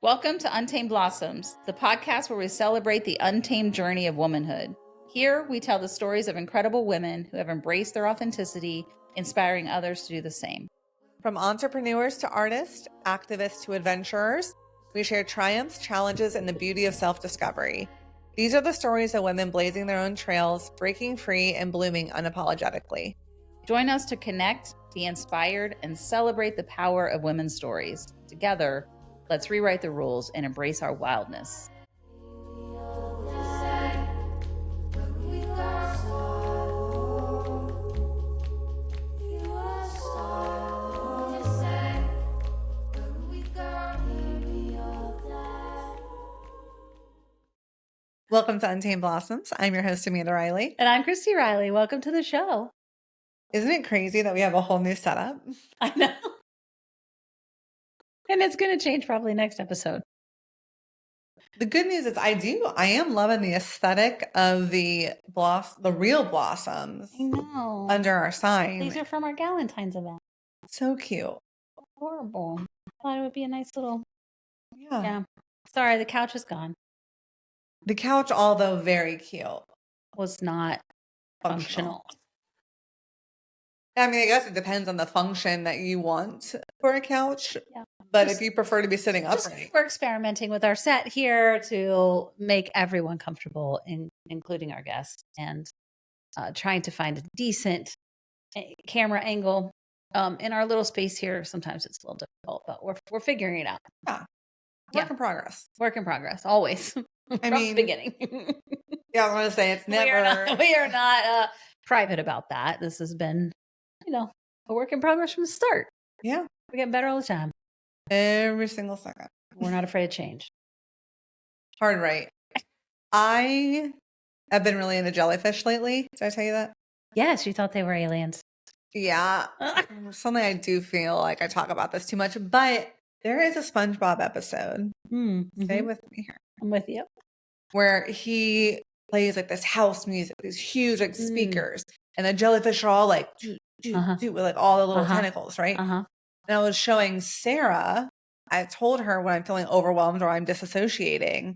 Welcome to Untamed Blossoms, the podcast where we celebrate the untamed journey of womanhood. Here, we tell the stories of incredible women who have embraced their authenticity, inspiring others to do the same. From entrepreneurs to artists, activists to adventurers, we share triumphs, challenges, and the beauty of self-discovery. These are the stories of women blazing their own trails, breaking free, and blooming unapologetically. Join us to connect, be inspired, and celebrate the power of women's stories. Together, let's rewrite the rules and embrace our wildness. Welcome to Untamed Blossoms. I'm your host, Amanda Riley. And I'm Christy Riley. Welcome to the show. Isn't it crazy that we have a whole new setup? I know. And it's going to change probably next episode. The good news is I am loving the aesthetic of the real blossoms. I know. Under our sign. These are from our Galentine's event. So cute. Horrible. I thought it would be a nice little. Yeah. Sorry, the couch is gone. The couch, although very cute, was not functional. I mean, I guess it depends on the function that you want for a couch. Yeah. But if you prefer to be sitting upright. We're experimenting with our set here to make everyone comfortable, including our guests, and trying to find a decent camera angle in our little space here. Sometimes it's a little difficult, but we're figuring it out. Yeah. Work in progress. Work in progress, always. I mean, the beginning. Yeah, I was going to say it's never. We are not private about that. This has been, a work in progress from the start. Yeah. We're getting better all the time. Every single second. We're not afraid of change. Hard right. I have been really into jellyfish lately. Did I tell you that? Yes, you thought they were aliens. Yeah. Something I do feel like I talk about this too much, but there is a SpongeBob episode. Stay with me here. I'm with you. Where he plays like this house music, these huge like speakers, and the jellyfish are all like with like all the little tentacles, right? And I was showing Sarah, I told her when I'm feeling overwhelmed or I'm disassociating,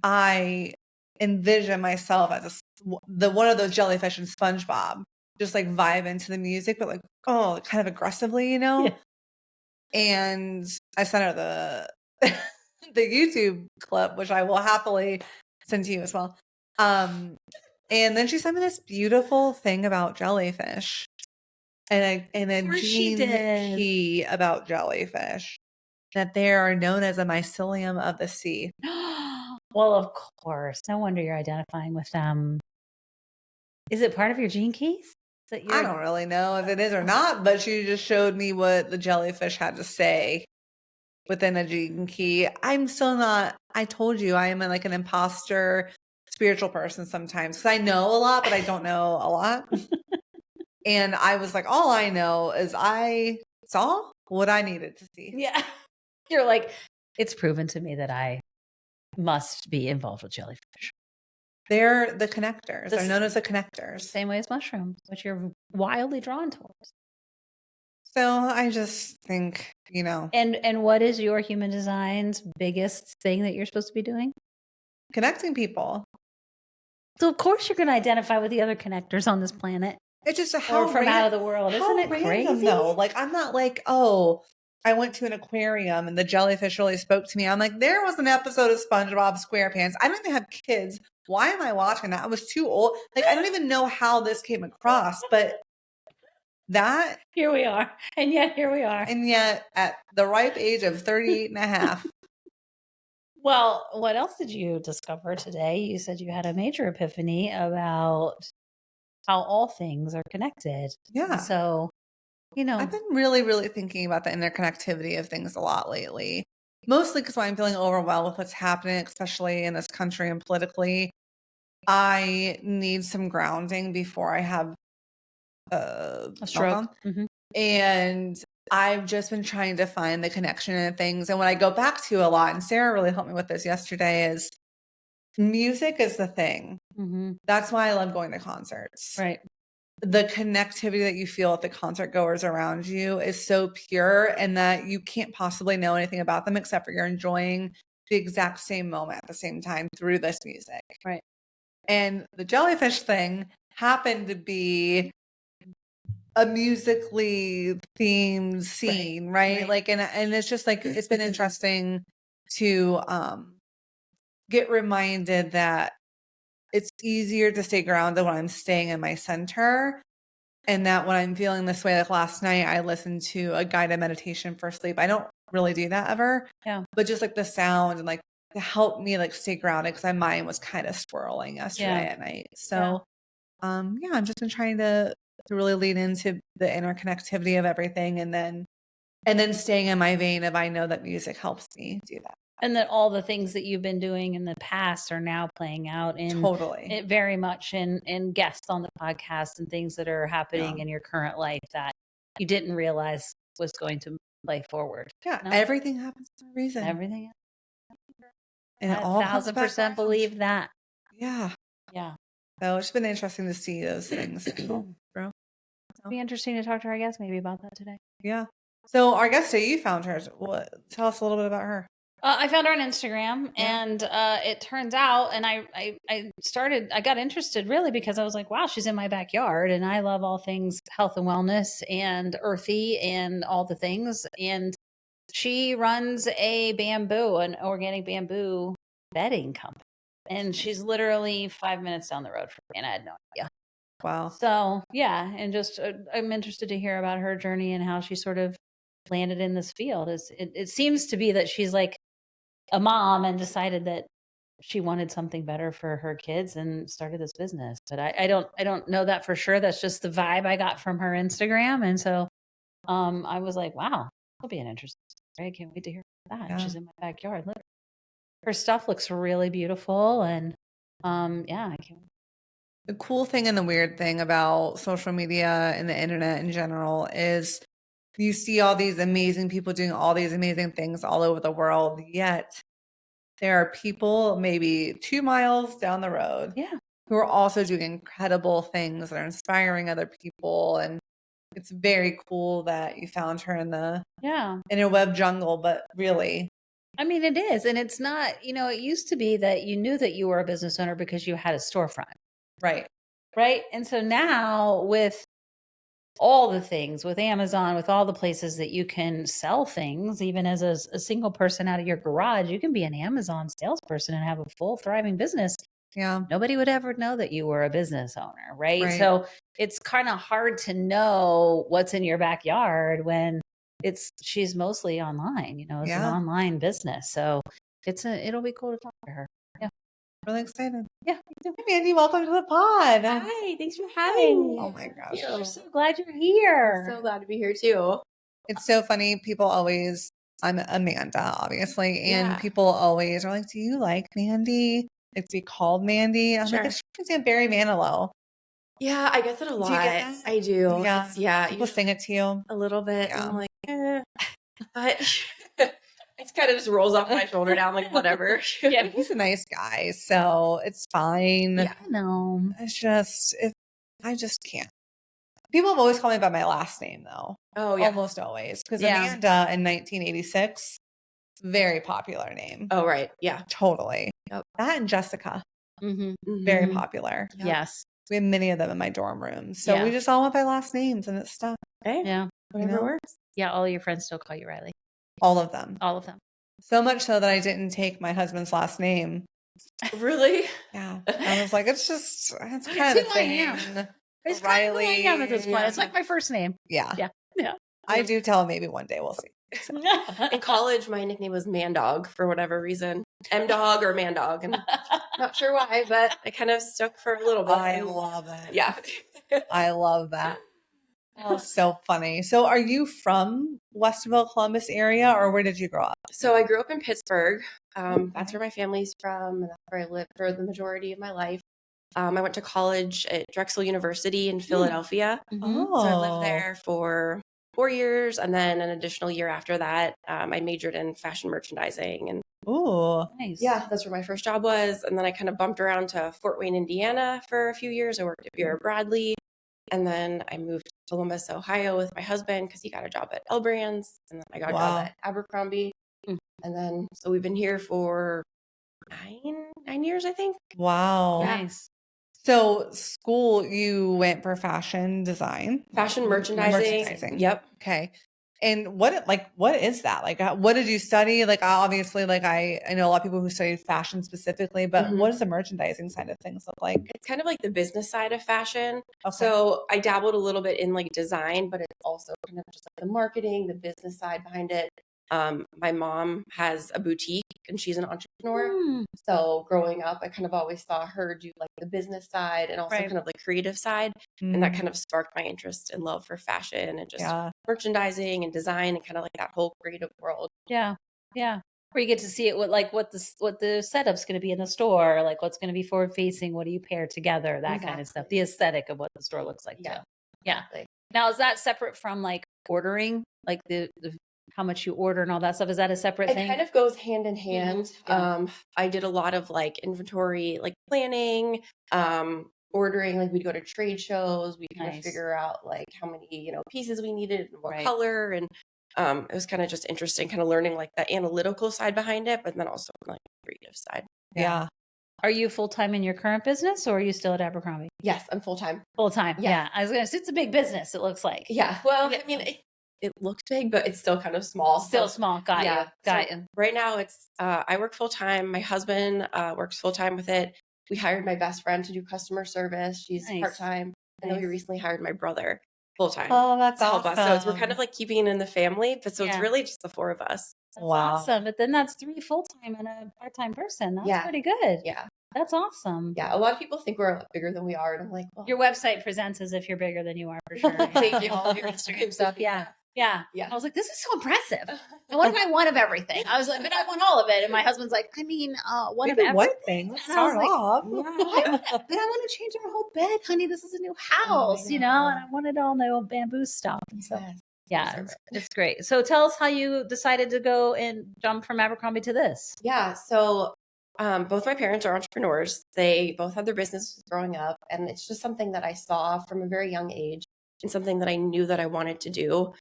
I envision myself as one of those jellyfish in SpongeBob, just like vibe into the music, but like, kind of aggressively, Yeah. And I sent her the YouTube clip, which I will happily send to you as well. And then she sent me this beautiful thing about jellyfish and a gene key about jellyfish, that they are known as a mycelium of the sea. Well, of course. No wonder you're identifying with them. Is it part of your gene keys? I don't really know if it is or not, but she just showed me what the jellyfish had to say within a gene key. I'm still not, I told you I am like an imposter spiritual person sometimes because I know a lot, but I don't know a lot. And I was like, all I know is I saw what I needed to see. Yeah. You're like, it's proven to me that I must be involved with jellyfish. They're the connectors. They're known as the connectors. Same way as mushrooms, which you're wildly drawn towards. So I just think, And what is your human design's biggest thing that you're supposed to be doing? Connecting people. So of course you're going to identify with the other connectors on this planet. It's just from out of the world. Isn't it crazy? Though? Like, I'm not like, I went to an aquarium and the jellyfish really spoke to me. I'm like, there was an episode of SpongeBob SquarePants. I don't even have kids. Why am I watching that? I was too old. Like, I don't even know how this came across, but that. Here we are. And yet here we are. And yet at the ripe age of 38 and a half. Well, what else did you discover today? You said you had a major epiphany about how all things are connected. Yeah. So, I've been really, really thinking about the interconnectivity of things a lot lately. Mostly because I'm feeling overwhelmed with what's happening, especially in this country and politically. I need some grounding before I have a stroke. And I've just been trying to find the connection in things. And what I go back to a lot, and Sarah really helped me with this yesterday, is music is the thing. That's why I love going to concerts. Right. the connectivity that you feel with the concert goers around you is so pure, and that you can't possibly know anything about them except for you're enjoying the exact same moment at the same time through this music. Right. And the jellyfish thing happened to be a musically themed scene, right? Like, and it's just like, it's been interesting to get reminded that it's easier to stay grounded when I'm staying in my center. And that when I'm feeling this way, like last night, I listened to a guided meditation for sleep. I don't really do that ever. Yeah. But just like the sound and like to help me like stay grounded, because my mind was kind of swirling yesterday at night. So I've just been trying to really lean into the interconnectivity of everything, and then staying in my vein of, I know that music helps me do that. And that all the things that you've been doing in the past are now playing out in it very much in guests on the podcast and things that are happening in your current life that you didn't realize was going to play forward. Yeah. No? Everything happens for a reason. Everything. And I 1,000% believe that. Yeah. Yeah. So it's been interesting to see those things. Bro. It'd be interesting to talk to our guest maybe about that today. Yeah. So our guest today, you found her. Tell us a little bit about her. I found her on Instagram, and it turns out, and I got interested really because I was like, wow, she's in my backyard, and I love all things health and wellness and earthy and all the things. And she runs an organic bamboo bedding company, and she's literally 5 minutes down the road from me, and I had no idea. Wow. So yeah, and just I'm interested to hear about her journey and how she sort of landed in this field. It seems to be that she's like a mom and decided that she wanted something better for her kids and started this business. But I don't know that for sure. That's just the vibe I got from her Instagram. And so I was like, wow, that'll be an interesting story. I can't wait to hear that. Yeah. She's in my backyard. Look, her stuff looks really beautiful. And I can't wait. The cool thing and the weird thing about social media and the internet in general is you see all these amazing people doing all these amazing things all over the world, yet there are people maybe 2 miles down the road who are also doing incredible things that are inspiring other people. And it's very cool that you found her in the interweb jungle, but really. I mean, it is. And it's not, it used to be that you knew that you were a business owner because you had a storefront. Right. Right. And so now with all the things, with Amazon, with all the places that you can sell things, even as a single person out of your garage, you can be an Amazon salesperson and have a full thriving business. Yeah. Nobody would ever know that you were a business owner. Right. So it's kind of hard to know what's in your backyard when she's mostly online, it's an online business. So it'll be cool to talk to her. Yeah. Really excited. Yeah. Hey, Mandy, welcome to the pod. Hi, thanks for having me. Oh my gosh. I'm so glad you're here. I'm so glad to be here too. It's so funny. I'm Amanda, obviously. And people always are like, do you like Mandy? Like, to be called Mandy? I'm like, it's Barry Manilow. Yeah, I get that a lot. Do you get that? I do. Yeah. People sing it to you. A little bit. Yeah. And I'm like, but it kind of just rolls off my shoulder now. I'm like, whatever. Yeah, he's a nice guy, so it's fine. Yeah, no. It's just, I just can't. People have always called me by my last name, though. Oh, yeah. Almost always. Because Amanda in 1986, very popular name. Oh, right. Yeah. Totally. Yep. That and Jessica. Mm-hmm. Very popular. Yep. Yes. We have many of them in my dorm room. So we just all went by last names, and it's stuff. Hey, yeah. Whatever works. Yeah, all your friends still call you Riley. All of them. All of them. So much so that I didn't take my husband's last name. Really? Yeah. I was like, it's kind of a thing. It's Riley. Kind of who I am at this point. It's like my first name. Yeah. Yeah. Yeah. I do tell him maybe one day we'll see. So. In college, my nickname was Man Dog for whatever reason. M Dog or Man Dog. And not sure why, but I kind of stuck for a little bit. I love it. Yeah. I love that. Oh, so funny. So are you from Westerville, Columbus area, or where did you grow up? So I grew up in Pittsburgh. That's where my family's from. And that's where I lived for the majority of my life. I went to college at Drexel University in Philadelphia. Oh. So I lived there for 4 years. And then an additional year after that, I majored in fashion merchandising. And nice. Yeah, that's where my first job was. And then I kind of bumped around to Fort Wayne, Indiana for a few years. I worked at Vera Bradley. And then I moved to Columbus, Ohio with my husband because he got a job at L Brands. And then I got a job at Abercrombie. And then, so we've been here for 9 years, I think. Wow. Yeah. Nice. So school, you went for fashion design, Fashion merchandising. Yep. Okay. And what is that? Like, what did you study? Like, obviously, like I know a lot of people who studied fashion specifically, but what does the merchandising side of things look like? It's kind of like the business side of fashion. Okay. So I dabbled a little bit in like design, but it's also kind of just like the marketing, the business side behind it. My mom has a boutique and she's an entrepreneur. So growing up, I kind of always saw her do like the business side and also kind of the creative side. And that kind of sparked my interest and love for fashion and just merchandising and design and kind of like that whole creative world. Yeah. Yeah. Where you get to see it what the setup's going to be in the store, like what's going to be forward facing, what do you pair together, that kind of stuff. The aesthetic of what the store looks like. Yeah. Too. Yeah. Exactly. Now, is that separate from like ordering, like the how much you order and all that stuff? Is that a separate thing? It kind of goes hand in hand. Yeah. I did a lot of like inventory, like planning, ordering, like we'd go to trade shows, we'd kind of figure out like how many, pieces we needed and what color. And it was kind of just interesting, kind of learning like the analytical side behind it, but then also like the creative side. Yeah. Are you full-time in your current business or are you still at Abercrombie? Yes, I'm full-time. Full-time. Yeah. I was going to say, it's a big business, it looks like. Yeah. Well, I mean, it looks big, but it's still kind of small. Still small. Got you. Got you. Right now it's, I work full-time. My husband works full-time with it. We hired my best friend to do customer service. She's part-time. And then we recently hired my brother full-time. Oh, that's awesome. awesome. So we're kind of like keeping it in the family, but so it's really just the four of us. That's awesome. But then that's 3 full-time and a part-time person. That's pretty good. Yeah. That's awesome. Yeah. A lot of people think we're a lot bigger than we are. And I'm like, well, your website presents as if you're bigger than you are for sure. Thank you. All of your Instagram stuff. Yeah. I was like, this is so impressive. And what if I want of everything? I was like, but I want all of it. And my husband's like, I mean, one of everything. Let's start off. But I want to change our whole bed, honey. This is a new house, and I wanted all my old bamboo stuff. And so, it's great. So tell us how you decided to go and jump from Abercrombie to this. Yeah. So both my parents are entrepreneurs. They both had their businesses growing up. And it's just something that I saw from a very young age and something that I knew that I wanted to do.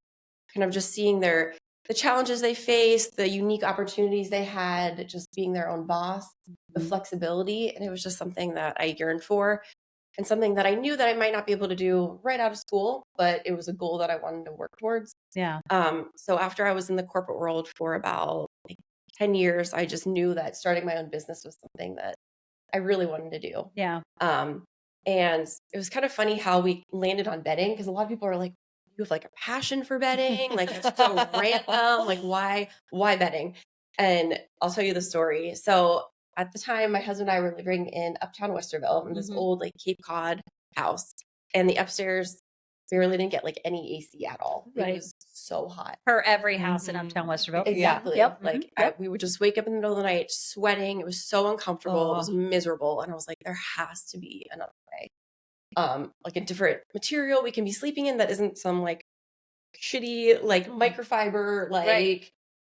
Kind of just seeing the challenges they faced, the unique opportunities they had, just being their own boss, the flexibility. And it was just something that I yearned for and something that I knew that I might not be able to do right out of school, but it was a goal that I wanted to work towards. Yeah. So after I was in the corporate world for about 10 years, I just knew that starting my own business was something that I really wanted to do. Yeah. And it was kind of funny how we landed on bedding because a lot of people are like, you have like a passion for bedding, like it's so random, like why bedding? And I'll tell you the story. So at the time, my husband and I were living in Uptown Westerville in this old like Cape Cod house, and the upstairs barely didn't get like any AC at all. It was so hot. For every house in Uptown Westerville. Exactly. Yep. Like we would just wake up in the middle of the night sweating. It was so uncomfortable. It was miserable. And I was like, there has to be another way. Like a different material we can be sleeping in that isn't some like shitty like microfiber like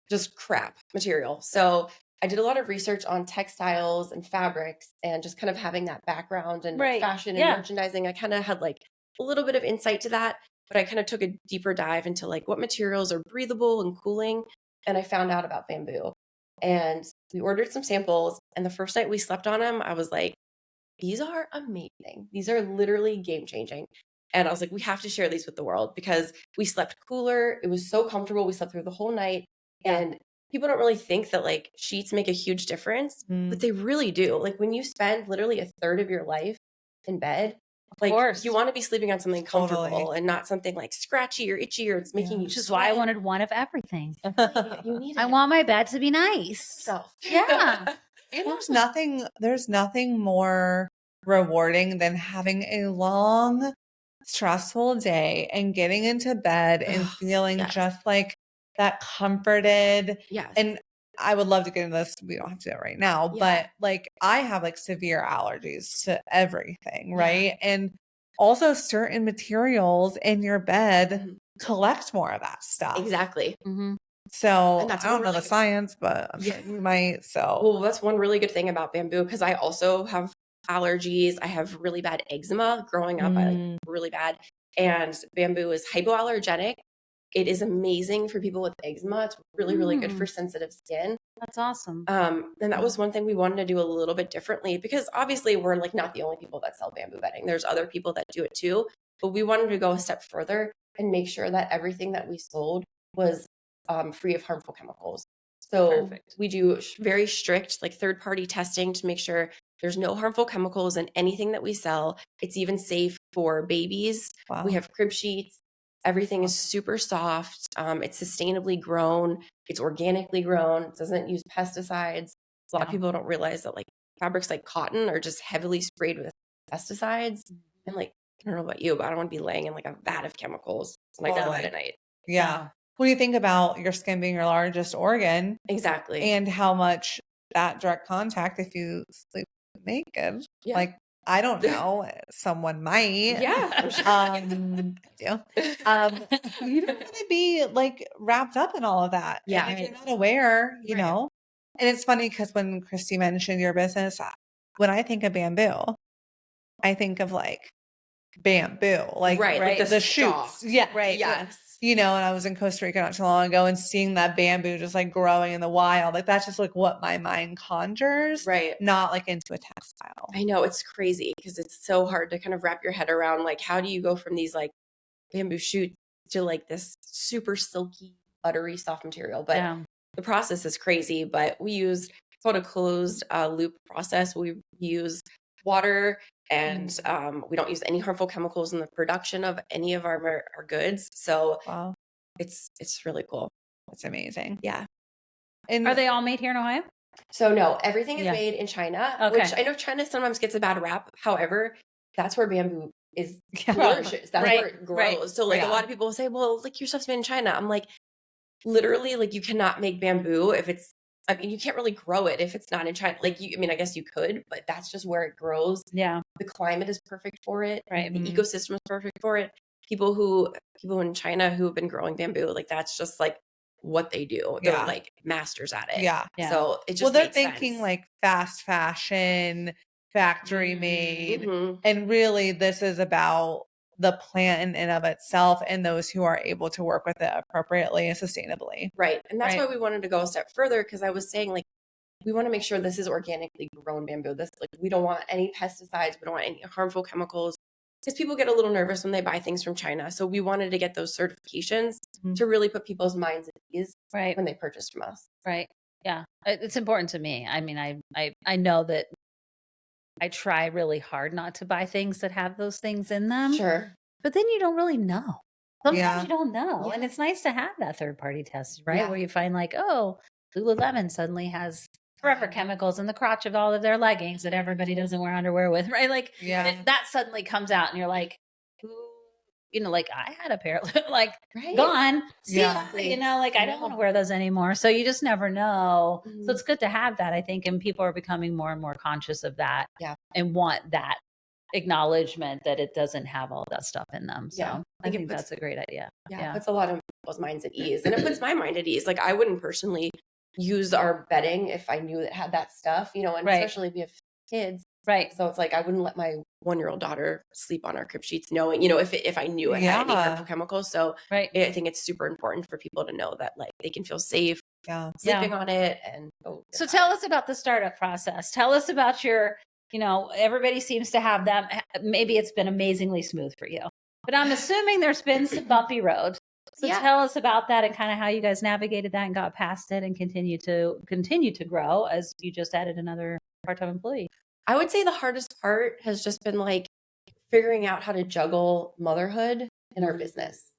just crap material. So I did a lot of research on textiles and fabrics and just kind of having that background and fashion and merchandising. I kind of had like a little bit of insight to that, but I kind of took a deeper dive into like what materials are breathable and cooling. And I found out about bamboo and we ordered some samples. And the first night we slept on them, I was like, these are amazing. These are literally game changing. And I was like, we have to share these with the world because we slept cooler. It was so comfortable. We slept through the whole night. And people don't really think that like sheets make a huge difference, but they really do. Like when you spend literally a third of your life in bed, like you want to be sleeping on something comfortable and not something like scratchy or itchy or it's making you Which is why I wanted one of everything. You need it. I want my bed to be nice. Self. Yeah. And there's nothing more rewarding than having a long, stressful day and getting into bed and feeling just like that comforted. Yes. And I would love to get into this. We don't have to do it right now, but like I have like severe allergies to everything, right? And also certain materials in your bed collect more of that stuff. Exactly. So I don't know the science, but I'm sure you might. So well, that's one really good thing about bamboo because I also have allergies. I have really bad eczema growing up. Really bad. And bamboo is hypoallergenic. It is amazing for people with eczema. It's really, really good for sensitive skin. That's awesome. And that was one thing we wanted to do a little bit differently, because obviously we're like not the only people that sell bamboo bedding. There's other people that do it too. But we wanted to go a step further and make sure that everything that we sold was free of harmful chemicals. So we do very strict like third-party testing to make sure there's no harmful chemicals in anything that we sell. It's even safe for babies. Wow. We have crib sheets. Everything is super soft. It's sustainably grown. It's organically grown. It doesn't use pesticides. A lot of people don't realize that like fabrics like cotton are just heavily sprayed with pesticides. And like, I don't know about you, but I don't want to be laying in like a vat of chemicals when I go to bed at night. Yeah. When you think about your skin being your largest organ. Exactly. And how much that direct contact, if you sleep naked, like, I don't know, someone might. Yeah. I'm sure. You don't want to be like wrapped up in all of that. Yeah. And if you're not aware, you know. And it's funny because when Christy mentioned your business, when I think of bamboo, I think of like bamboo, like the shoots. Yeah. Right. Yes. You know, and I was in Costa Rica not too long ago and seeing that bamboo just like growing in the wild. Like that's just like what my mind conjures. Right. Not like into a textile. I know, it's crazy because it's so hard to kind of wrap your head around like how do you go from these like bamboo shoots to like this super silky, buttery, soft material. But the process is crazy. But we use it's called a closed loop process. We use water and we don't use any harmful chemicals in the production of any of our goods. So it's really cool. It's amazing. Yeah. And are they all made here in Ohio? So no, everything is made in China, which I know China sometimes gets a bad rap. However, that's where bamboo is flourishes. That's where it grows. So like a lot of people will say, well, like your stuff's made in China. I'm like, literally, like you cannot make bamboo if it's, I mean, you can't really grow it if it's not in China. Like you, I mean, I guess you could, but that's just where it grows. Yeah. The climate is perfect for it. Right. The ecosystem is perfect for it. People in China who have been growing bamboo, like that's just like what they do. They're like masters at it. Yeah. So it just they're makes thinking sense. like fast fashion, factory made. And really this is about the plant in and of itself and those who are able to work with it appropriately and sustainably. Right. And that's why we wanted to go a step further, because I was saying like we want to make sure this is organically grown bamboo. This like we don't want any pesticides, we don't want any harmful chemicals. Because people get a little nervous when they buy things from China. So we wanted to get those certifications to really put people's minds at ease when they purchase from us. Right. Yeah. It's important to me. I mean, I know that I try really hard not to buy things that have those things in them. Sure. But then you don't really know. Sometimes you don't know. And it's nice to have that third party test, right? Where you find like, oh, Lululemon suddenly has forever chemicals in the crotch of all of their leggings that everybody doesn't wear underwear with, right? Like that suddenly comes out and you're like, you know, like I had a pair like gone. You know, like I don't want to wear those anymore. So you just never know. So it's good to have that, I think. And people are becoming more and more conscious of that and want that acknowledgement that it doesn't have all that stuff in them. So I think that's a great idea. Yeah. It puts a lot of people's minds at ease. And it puts my mind at ease. Like I wouldn't personally use our bedding if I knew it had that stuff, you know, and especially if we have kids. Right. So it's like I wouldn't let my 1-year-old daughter sleep on our crib sheets knowing, you know, if I knew it had any harmful chemicals. So I think it's super important for people to know that like they can feel safe sleeping on it. And so tell us about the startup process. Tell us about your, you know, everybody seems to have that. Maybe it's been amazingly smooth for you, but I'm assuming there's been some bumpy roads. So tell us about that and kind of how you guys navigated that and got past it and continue to grow as you just added another part-time employee. I would say the hardest part has just been like figuring out how to juggle motherhood and our business.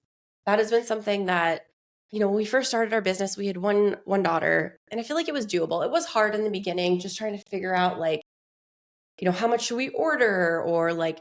That has been something that, you know, when we first started our business, we had one daughter, and I feel like it was doable. It was hard in the beginning, just trying to figure out like, you know, how much should we order, or like,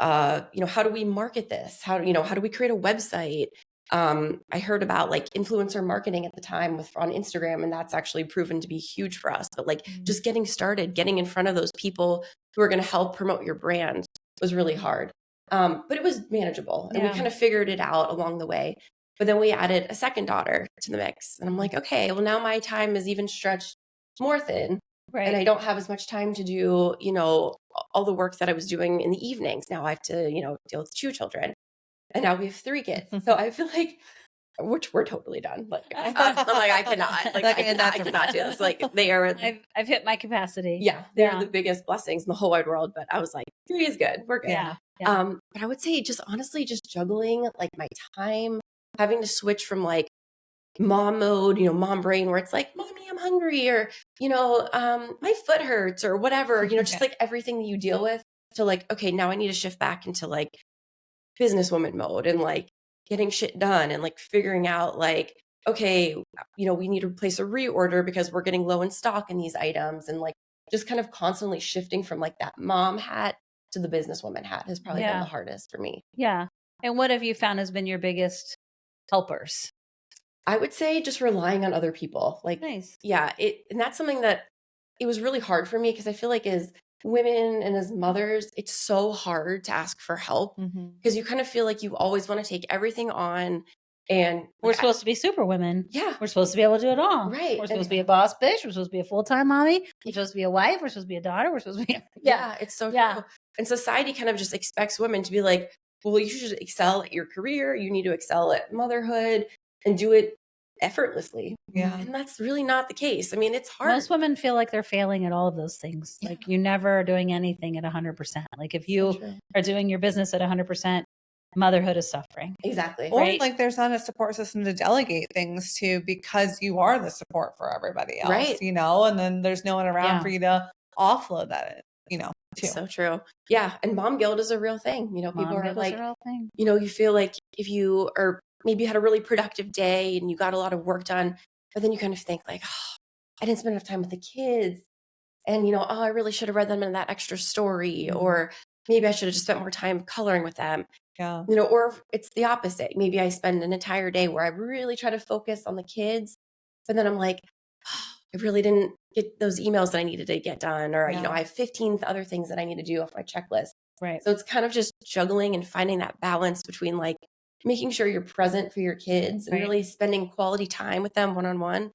you know, how do we market this? How do we create a website? I heard about like influencer marketing at the time on Instagram, and that's actually proven to be huge for us. But like just getting started, getting in front of those people who are going to help promote your brand was really hard. But it was manageable, and we kind of figured it out along the way. But then we added a second daughter to the mix, and I'm like, okay, well now my time is even stretched more thin. And I don't have as much time to do, all the work that I was doing in the evenings. Now I have to, deal with 2 children. And now we have 3 kids. So I feel like, which we're totally done. Like, I'm like, I cannot, like, I cannot do this. Like, they are, I've hit my capacity. yeah, they're the biggest blessings in the whole wide world. But I was like, 3 is good. We're good. Yeah. But I would say just honestly, just juggling like my time, having to switch from like mom mode, mom brain where it's like, mommy, I'm hungry, or, my foot hurts or whatever, just like everything that you deal with to like, okay, now I need to shift back into like businesswoman mode and like getting shit done and like figuring out like, okay, we need to place a reorder because we're getting low in stock in these items, and like just kind of constantly shifting from like that mom hat to the businesswoman hat has probably been the hardest for me. Yeah. And what have you found has been your biggest helpers? I would say just relying on other people. Like, nice. Yeah, and that's something that it was really hard for me because I feel like as women and as mothers, it's so hard to ask for help because you kind of feel like you always want to take everything on. And we're supposed to be super women. Yeah. We're supposed to be able to do it all. Right. We're supposed to be a boss bitch. We're supposed to be a full-time mommy. We're supposed to be a wife. We're supposed to be a daughter. We're supposed to be Yeah, it's so true. And society kind of just expects women to be like, well, you should excel at your career. You need to excel at motherhood and do it effortlessly. Yeah. And that's really not the case. I mean, it's hard. Most women feel like they're failing at all of those things. Yeah. Like you never are doing anything at 100%. Like if you are doing your business at 100%, motherhood is suffering. Exactly. Or like there's not a support system to delegate things to because you are the support for everybody else, right. And then there's no one around for you to offload that, too. So true. Yeah. And mom guilt is a real thing. People are like, you feel like if you are maybe you had a really productive day and you got a lot of work done, but then you kind of think like, oh, I didn't spend enough time with the kids. And, oh, I really should have read them in that extra story. Or maybe I should have just spent more time coloring with them. Yeah. Or it's the opposite. Maybe I spend an entire day where I really try to focus on the kids, but then I'm like, oh, I really didn't get those emails that I needed to get done. Or, I have 15 other things that I need to do off my checklist. Right. So it's kind of just juggling and finding that balance between like making sure you're present for your kids and really spending quality time with them one-on-one.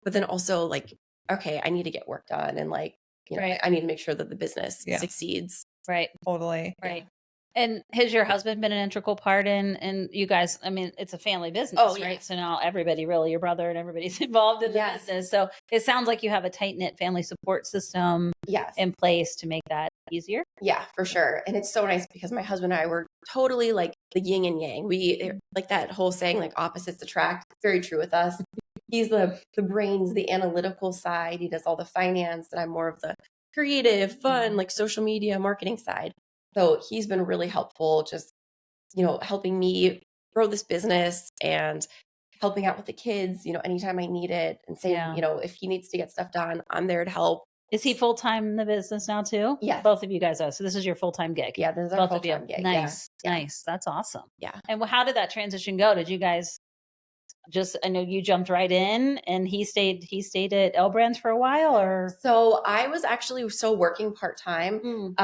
But then also like, okay, I need to get work done. And like, I need to make sure that the business succeeds. Right. Totally. Right. And has your husband been an integral part in you guys? I mean, it's a family business, right? So now everybody, really, your brother and everybody's involved in the business. So it sounds like you have a tight knit family support system in place to make that easier. Yeah, for sure. And it's so nice because my husband and I were totally like the yin and yang. We like that whole saying, like opposites attract. It's very true with us. He's the brains, the analytical side. He does all the finance, and I'm more of the creative, fun, like social media, marketing side. So he's been really helpful, just, helping me grow this business and helping out with the kids, anytime I need it, and saying, if he needs to get stuff done, I'm there to help. Is he full-time in the business now too? Yes. Both of you guys are. So this is your full-time gig. Yeah, this is our full-time gig. Nice. Nice. That's awesome. Yeah. And how did that transition go? Did you guys I know you jumped right in and he stayed at L Brands for a while, or? So I was actually still working part-time.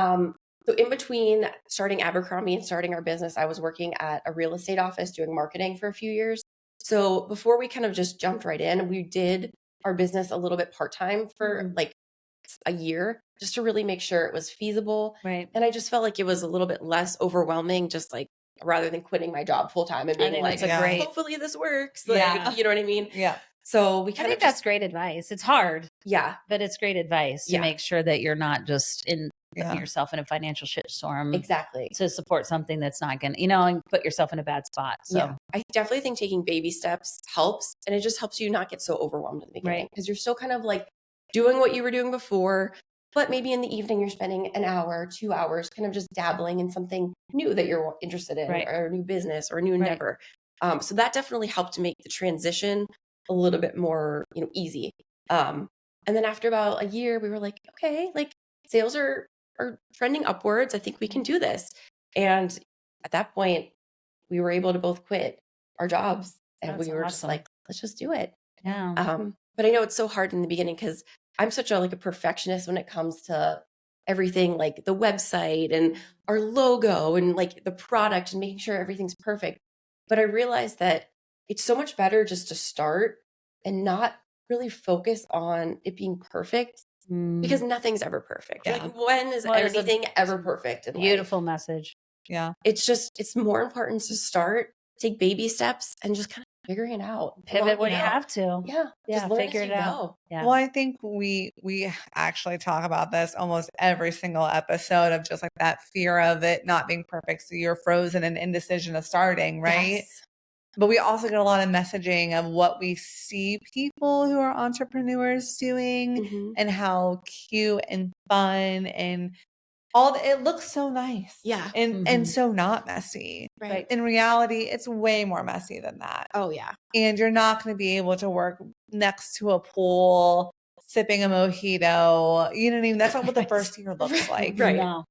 So in between starting Abercrombie and starting our business, I was working at a real estate office doing marketing for a few years. So before we kind of just jumped right in, we did our business a little bit part-time for like a year just to really make sure it was feasible. Right. And I just felt like it was a little bit less overwhelming, just like rather than quitting my job full-time and being like, hopefully this works. Like, you know what I mean? Yeah. So we kind of that's great advice. It's hard. Yeah. But it's great advice to make sure that you're not just putting yourself in a financial shitstorm. Exactly. To support something that's not going to, and put yourself in a bad spot. So yeah. I definitely think taking baby steps helps. And it just helps you not get so overwhelmed in the beginning. Because you're still kind of like doing what you were doing before. But maybe in the evening, you're spending an hour, 2 hours, kind of just dabbling in something new that you're interested in, or a new business or a new endeavor. So that definitely helped to make the transition a little bit more, easy. And then after about a year, we were like, okay, like sales are trending upwards. I think we can do this. And at that point, we were able to both quit our jobs, and we were just like, let's just do it. Yeah. But I know it's so hard in the beginning because I'm such a perfectionist when it comes to everything, like the website and our logo and like the product and making sure everything's perfect. But I realized that it's so much better just to start and not really focus on it being perfect because nothing's ever perfect. Yeah. Like, when is What is a anything ever perfect in beautiful life? message. Yeah. It's more important to start, take baby steps, and just kind of figuring it out. Pivot when blocking you out. have to. Yeah. Yeah, Just learn figure as it you out. go. Yeah. Well, I think we actually talk about this almost every single episode of just like that fear of it not being perfect. So you're frozen in indecision of starting, right? Yes. But we also get a lot of messaging of what we see people who are entrepreneurs doing Mhm. and how cute and fun and it looks so nice. Yeah. And so not messy. Right. In reality, it's way more messy than that. Oh, yeah. And you're not going to be able to work next to a pool sipping a mojito. You know what I mean? That's not what the first year looks like. Right. No.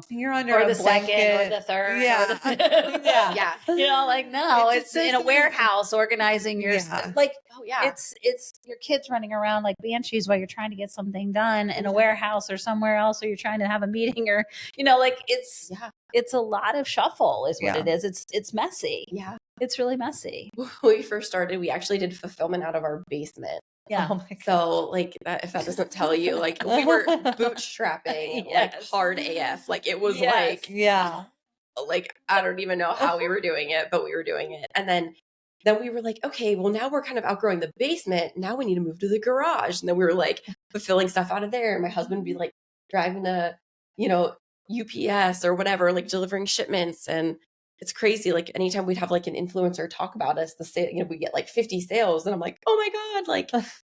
You're under Or a the blanket. second, or the third, Yeah. or the fifth. Yeah. Yeah. You know, like, no, it's just in a so warehouse organizing your Yeah. like. Oh, yeah. It's your kids running around like banshees while you're trying to get something done in a Exactly. warehouse or somewhere else, or you're trying to have a meeting, or like it's Yeah. it's a lot of shuffle is what Yeah. it is. It's messy. Yeah. It's really messy. When we first started, we actually did fulfillment out of our basement. Yeah. Oh my God. So, like, that, if that doesn't tell you, like, we were bootstrapping like Yes. hard AF. Like, it was Yes. Yeah. like I don't even know how we were doing it, but we were doing it. And then we were like, okay, well, now we're kind of outgrowing the basement. Now we need to move to the garage. And then we were like fulfilling stuff out of there. And my husband would be like driving to, UPS or whatever, like delivering shipments. And it's crazy. Like, anytime we'd have like an influencer talk about us, we get like 50 sales. And I'm like, oh my God, like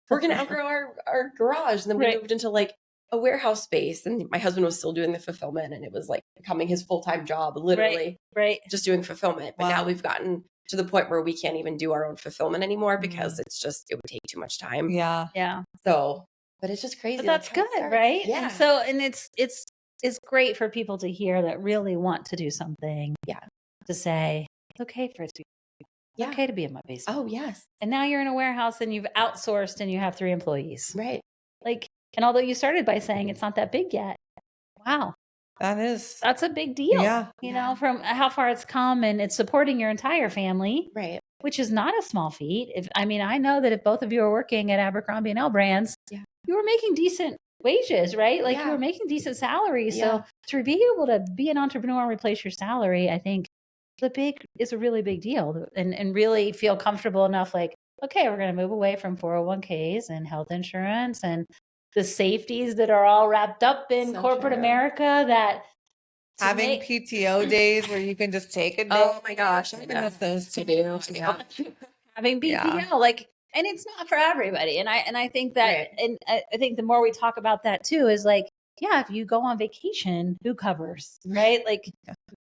we're going to outgrow our garage. And then we Right. moved into like a warehouse space, and my husband was still doing the fulfillment, and it was like becoming his full-time job, literally Right. just doing fulfillment. But now Wow. we've gotten to the point where we can't even do our own fulfillment anymore because it would take too much time. Yeah. Yeah. So, but it's just crazy. But that's like, how it good, starts. right? Yeah. And so, and it's great for people to hear that really want to do something. Yeah. To say, it's okay for it to be Yeah. okay to be in my basement. Oh, yes. And now you're in a warehouse and you've outsourced and you have 3 employees. Right. Like, and although you started by saying it's not that big yet, wow, that's a big deal. Yeah. You know, from how far it's come, and it's supporting your entire family, Right. which is not a small feat. I know that if both of you are working at Abercrombie and L Brands, Yeah. you were making decent wages, right? Like, you Yeah. were making decent salaries. Yeah. So to be able to be an entrepreneur and replace your salary, I think is a really big deal, and really feel comfortable enough, like, okay, we're going to move away from 401ks and health insurance and the safeties that are all wrapped up in So corporate true. America, that Having PTO days where you can just take a day. Oh my gosh. I miss those to do. Yeah. having BPO, Yeah. like, and it's not for everybody. And I think that, Right. and I think the more we talk about that too, is like, yeah, if you go on vacation, who covers, right? Like,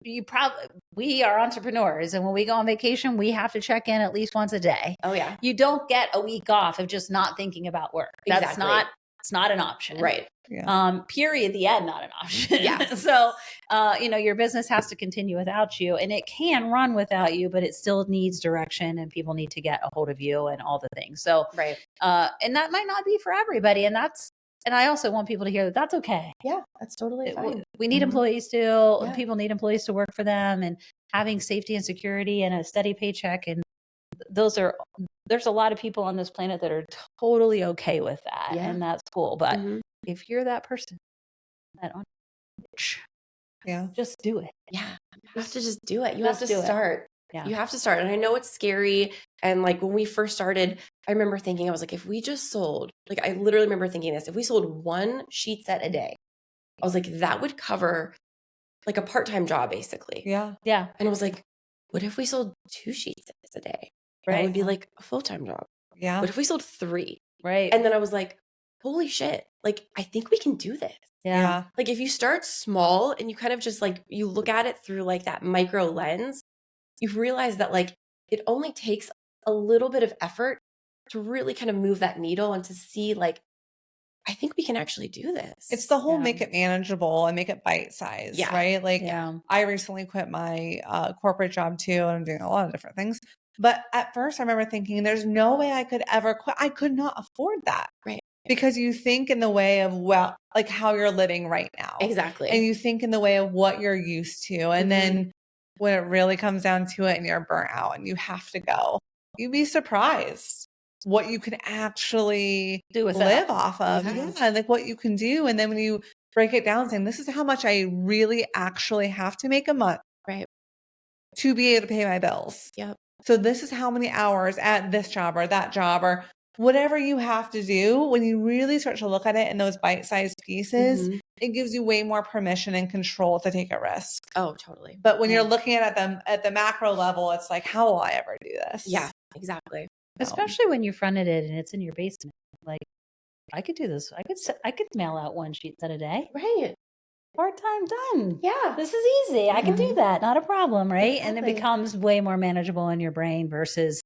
we are entrepreneurs, and when we go on vacation, we have to check in at least once a day. Oh, yeah. You don't get a week off of just not thinking about work. Exactly. It's not an option. Right. Yeah. Period. The end, not an option. Yeah. So, your business has to continue without you, and it can run without you, but it still needs direction, and people need to get a hold of you and all the things. So, Right. and that might not be for everybody. And I also want people to hear that that's okay. Yeah. That's totally fine. We need Mhm. employees too. Yeah. People need employees to work for them, and having safety and security and a steady paycheck. And there's a lot of people on this planet that are totally okay with that. Yeah. And that's cool. But Mhm. if you're that person, Yeah. just do it. Yeah. You have to just do it. You Just have to do it. start. Yeah. You have to start. And I know it's scary. And like when we first started, I remember thinking, I was like, if we just sold, like, I literally remember thinking this, if we sold 1 sheet set a day, I was like, that would cover like a part-time job, basically. Yeah. Yeah. And I was like, what if we sold 2 sheet sets a day? That Right. would be like a full-time job. Yeah. What if we sold 3? Right. And then I was like, holy shit. Like, I think we can do this. yeah. Like, if you start small and you kind of just like, you look at it through like that micro lens, you realize that like it only takes a little bit of effort to really kind of move that needle and to see like, I think we can actually do this. It's the whole Yeah. make it manageable and make it bite sized, Yeah. right? Like, Yeah. I recently quit my corporate job too, and I'm doing a lot of different things. But at first, I remember thinking, there's no way I could ever quit. I could not afford that. Right. Because you think in the way of, well, like how you're living right now. Exactly. And you think in the way of what you're used to. And Mhm. then when it really comes down to it and you're burnt out and you have to go, you'd be surprised what you can actually do with live that. off of. Mm-hmm. Yeah, like what you can do. And then when you break it down, saying this is how much I really actually have to make a month Right. to be able to pay my bills. Yep. So this is how many hours at this job or that job or whatever you have to do. When you really start to look at it in those bite-sized pieces, it gives you way more permission and control to take a risk. Oh, totally. But when you're looking at them at the macro level, it's like, how will I ever do this? Yeah, exactly. Especially when you fronted it and it's in your basement. Like, I could do this. I could mail out 1 sheet a day. Right. Part-time done. Yeah. This is easy. I can do that. Not a problem, right? Exactly. And it becomes way more manageable in your brain versus,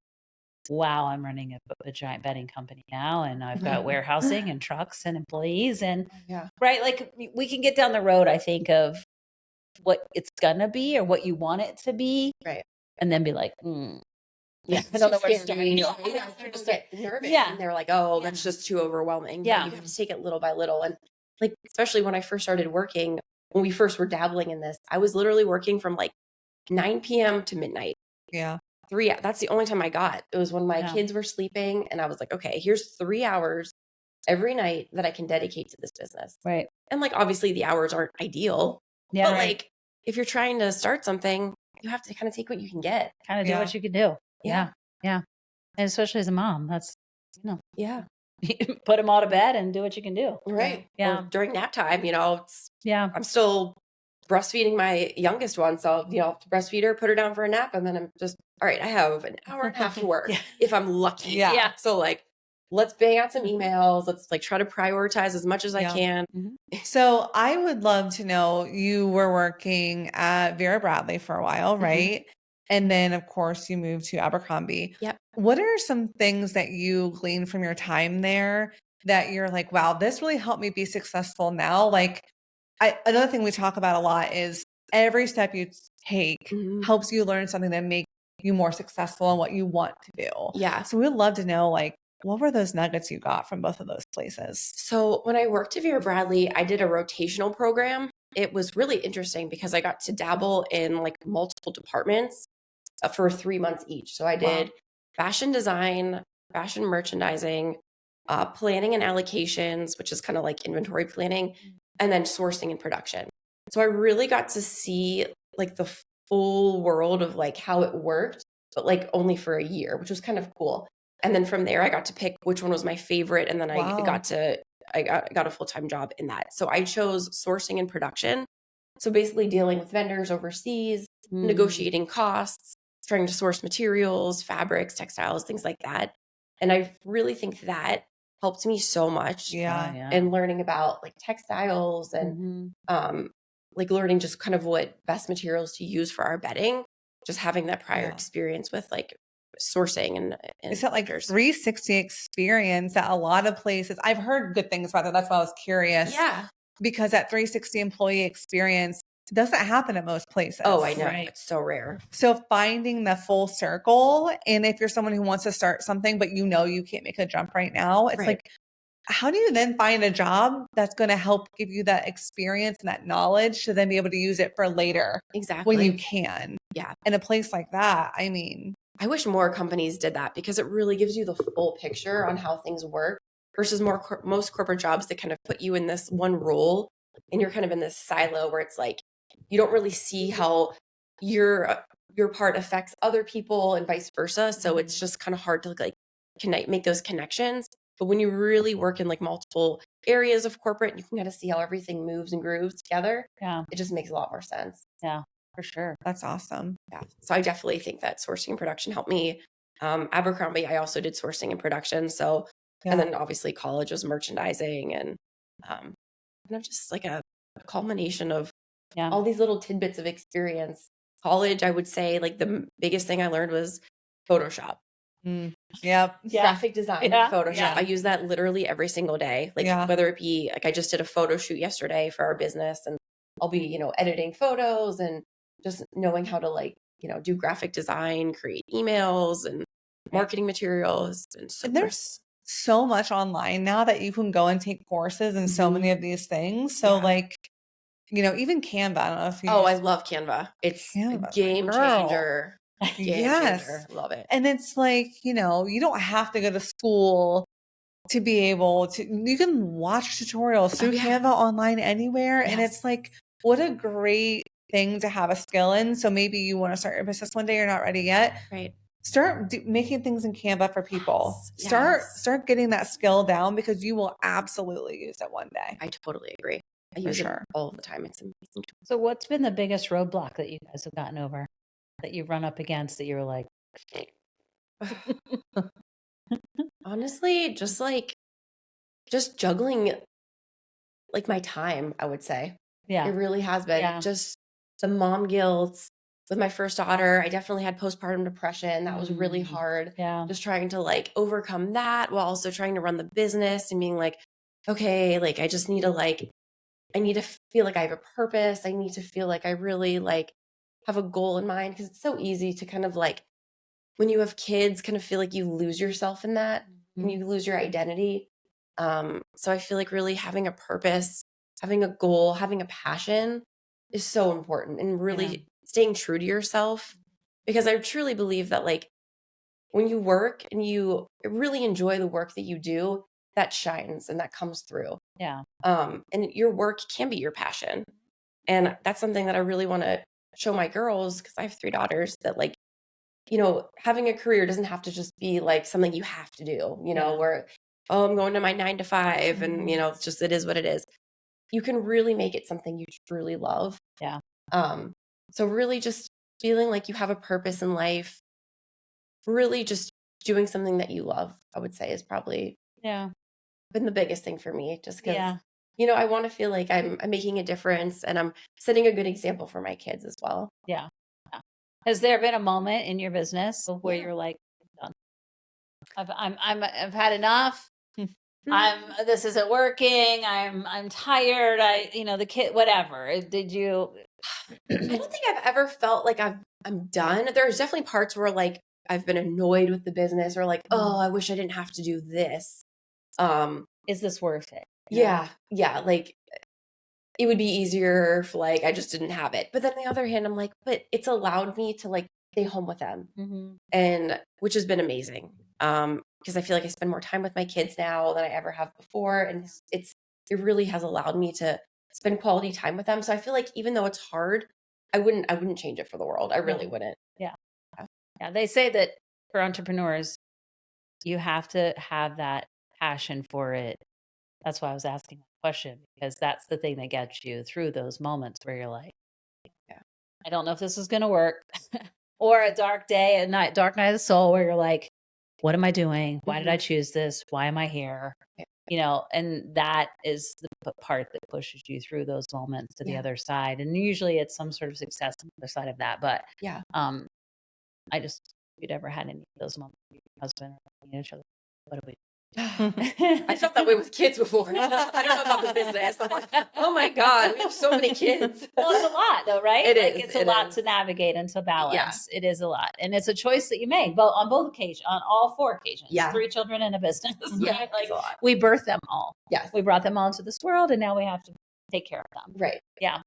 wow, I'm running a giant bedding company now, and I've got warehousing and trucks and employees and right. Like we can get down the road, I think, of what it's gonna be or what you want it to be, right? And then be like, yeah, I don't know where to start. They're just get nervous, and they're like, oh, that's just too overwhelming. Yeah, you have to take it little by little, and like especially when I first started working, when we first were dabbling in this, I was literally working from like 9 p.m. to midnight. Yeah. 3. That's the only time I got. It was when my kids were sleeping, and I was like, okay, here's 3 hours every night that I can dedicate to this business. Right. And like, obviously the hours aren't ideal, but like, if you're trying to start something, you have to kind of take what you can get. Kind of do what you can do. Yeah. And especially as a mom, that's, put them all to bed and do what you can do. Right. Yeah. Or during nap time, Yeah. I'm still breastfeeding my youngest one. So, breastfeed her, put her down for a nap. And then I'm just, all right, I have an hour and a half to work if I'm lucky. Yeah. So like, let's bang out some emails. Let's like try to prioritize as much as I can. So I would love to know, you were working at Vera Bradley for a while, right? And then of course you moved to Abercrombie. Yep. What are some things that you gleaned from your time there that you're like, wow, this really helped me be successful now? Like another thing we talk about a lot is every step you take helps you learn something that makes you more successful in what you want to do. Yeah. So we'd love to know, like, what were those nuggets you got from both of those places? So when I worked at Vera Bradley, I did a rotational program. It was really interesting because I got to dabble in like multiple departments for 3 months each. So I did fashion design, fashion merchandising, planning and allocations, which is kind of like inventory planning, and then sourcing and production. So I really got to see like the full world of like how it worked, but like only for a year, which was kind of cool. And then from there, I got to pick which one was my favorite. And then I got a full-time job in that. So I chose sourcing and production. So basically dealing with vendors overseas, negotiating costs, trying to source materials, fabrics, textiles, things like that. And I really think that helped me so much in learning about like textiles and like learning just kind of what best materials to use for our bedding, just having that prior experience with like sourcing and it's that like 360 experience that a lot of places, I've heard good things about that. That's why I was curious. Yeah. Because that 360 employee experience doesn't happen at most places. Oh, I know. Right. It's so rare. So finding the full circle, and if you're someone who wants to start something, but you can't make a jump right now, it's like, how do you then find a job that's going to help give you that experience and that knowledge to then be able to use it for later? Exactly. When you can. Yeah. In a place like that, I mean, I wish more companies did that because it really gives you the full picture on how things work versus most corporate jobs that kind of put you in this one role and you're kind of in this silo where it's like, you don't really see how your part affects other people and vice versa. So it's just kind of hard to like make those connections. But when you really work in like multiple areas of corporate, you can kind of see how everything moves and grooves together. Yeah. It just makes a lot more sense. Yeah, for sure. That's awesome. Yeah. So I definitely think that sourcing and production helped me. Abercrombie, I also did sourcing and production. So, and then obviously college was merchandising and just like a culmination of all these little tidbits of experience. College, I would say like the biggest thing I learned was Photoshop. Yep. Graphic design, Photoshop. Yeah. I use that literally every single day. Like whether it be like I just did a photo shoot yesterday for our business and I'll be, editing photos and just knowing how to like, do graphic design, create emails and marketing materials. And there's so much online now that you can go and take courses in so many of these things. So like, even Canva, I don't know if you I love Canva. It's a game changer. Game Yes. changer. Love it. And it's like, you don't have to go to school to be able to, you can watch tutorials through Canva online anywhere. And it's like, what a great thing to have a skill in. So maybe you want to start your business one day, you're not ready yet. Right. Start making things in Canva for people. Yes. Start getting that skill down because you will absolutely use it one day. I totally agree. I use it all the time. It's amazing. So what's been the biggest roadblock that you guys have gotten over, that you've run up against, that you were like, honestly, just juggling like my time, I would say. Yeah. It really has been just the mom guilt with my first daughter. I definitely had postpartum depression. That was really hard. Yeah. Just trying to like overcome that while also trying to run the business and being like, okay, like I just need to I need to feel like I have a purpose. I need to feel like I really like have a goal in mind, because it's so easy to kind of like, when you have kids, kind of feel like you lose yourself in that and you lose your identity. So I feel like really having a purpose, having a goal, having a passion is so important, and really staying true to yourself, because I truly believe that like when you work and you really enjoy the work that you do, that shines and that comes through. Yeah. And your work can be your passion. And that's something that I really want to show my girls, because I have 3 daughters, that like, having a career doesn't have to just be like something you have to do, where, oh, I'm going to my 9 to 5 and, it's just, it is what it is. You can really make it something you truly love. Yeah. So really just feeling like you have a purpose in life, really just doing something that you love, I would say, is probably been the biggest thing for me, just because, I want to feel like I'm making a difference and I'm setting a good example for my kids as well. Yeah. Has there been a moment in your business where you're like, done? I've had enough. This isn't working. I'm tired. The kid, whatever. Did you? I don't think I've ever felt like I'm done. There's definitely parts where like I've been annoyed with the business, or like, oh, I wish I didn't have to do this. Is this worth it? Yeah. Like it would be easier if like I just didn't have it. But then on the other hand, I'm like, but it's allowed me to like stay home with them, and which has been amazing. Because I feel like I spend more time with my kids now than I ever have before, and it really has allowed me to spend quality time with them. So I feel like even though it's hard, I wouldn't change it for the world. I really wouldn't. Yeah. They say that for entrepreneurs, you have to have that passion for it. That's why I was asking that question, because that's the thing that gets you through those moments where you're like, I don't know if this is going to work, or a dark night of the soul where you're like, what am I doing? Why did I choose this? Why am I here? And that is the part that pushes you through those moments to the other side. And usually it's some sort of success on the other side of that. But I just, if you'd ever had any of those moments with your husband or each other, what do we do? I felt that way with kids before. I don't know about the business. I'm like, oh my God, we have so many kids. Well, it's a lot though, right? It is. It's a lot to navigate and to balance. It is a lot. And it's a choice that you make on both occasions, on all 4 occasions. 3 children and a business. Yeah. Right? Like we birthed them all. Yes. We brought them all into this world, and now we have to take care of them. Right. Yeah.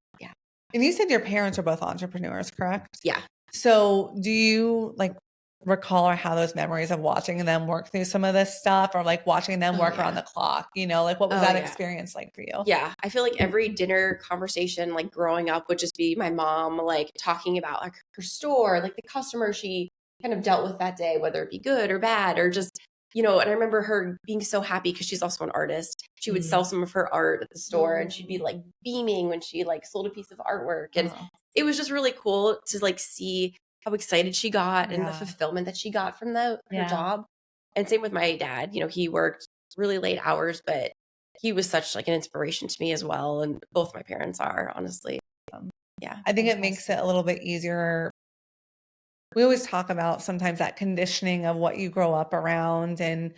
And you said your parents are both entrepreneurs, correct? Yeah. So do you like recall or have those memories of watching them work through some of this stuff, or like watching them work around the clock? Like what was that experience like for you? Yeah. I feel like every dinner conversation, like growing up, would just be my mom, like talking about like her store, like the customer she kind of dealt with that day, whether it be good or bad, or just, and I remember her being so happy because she's also an artist. She would sell some of her art at the store, and she'd be like beaming when she like sold a piece of artwork. And it was just really cool to like see how excited she got and the fulfillment that she got from her job. And same with my dad. He worked really late hours, but he was such like an inspiration to me as well. And both my parents are, honestly. I think it makes it a little bit easier. We always talk about sometimes that conditioning of what you grow up around, and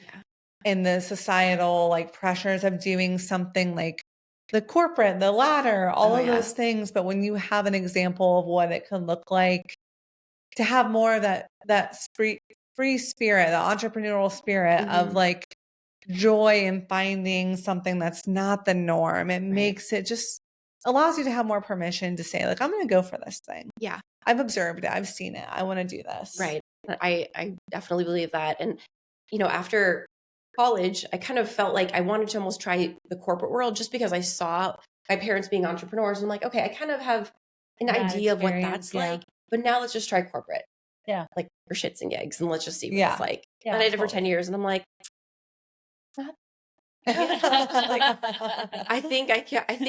the societal like pressures of doing something like the corporate, the ladder, all of those things. But when you have an example of what it could look like to have more of that free spirit, the entrepreneurial spirit of like joy in finding something that's not the norm, it makes it just allows you to have more permission to say, like, I'm going to go for this thing. Yeah. I've observed it. I've seen it. I want to do this. Right. I definitely believe that. And, after college, I kind of felt like I wanted to almost try the corporate world just because I saw my parents being entrepreneurs. I'm like, okay, I kind of have an idea of what that's like, but now let's just try corporate. Yeah. Like for shits and gigs, and let's just see what it's like. Yeah, and I did it for 10 years, and I'm like, I think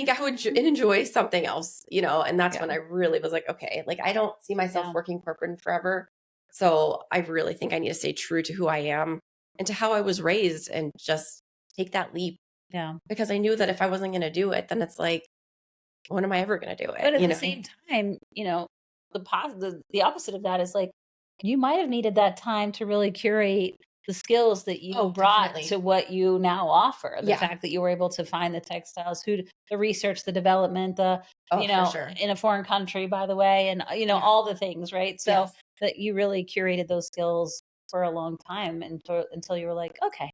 I would enjoy something else, and that's when I really was like, okay, like I don't see myself working corporate forever. So I really think I need to stay true to who I am and to how I was raised and just take that leap. Yeah. Because I knew that if I wasn't going to do it, then it's like, when am I ever going to do it? But at the same time, the opposite of that is like, you might have needed that time to really curate the skills that you brought to what you now offer. The fact that you were able to find the textiles, the research, the development, in a foreign country, by the way, and, all the things, right? So that you really curated those skills for a long time until you were like, okay,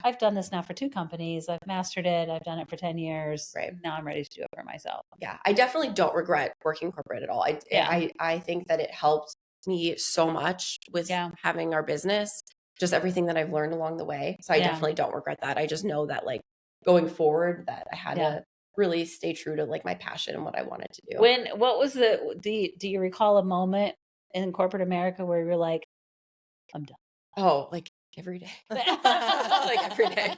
I've done this now for 2 companies. I've mastered it. I've done it for 10 years. Right. Now I'm ready to do it for myself. Yeah. I definitely don't regret working corporate at all. I think that it helped me so much with having our business, just everything that I've learned along the way. So I definitely don't regret that. I just know that like going forward that I had to really stay true to like my passion and what I wanted to do. Do you recall a moment in corporate America where you're like, I'm done? Oh, like every day. Like every day.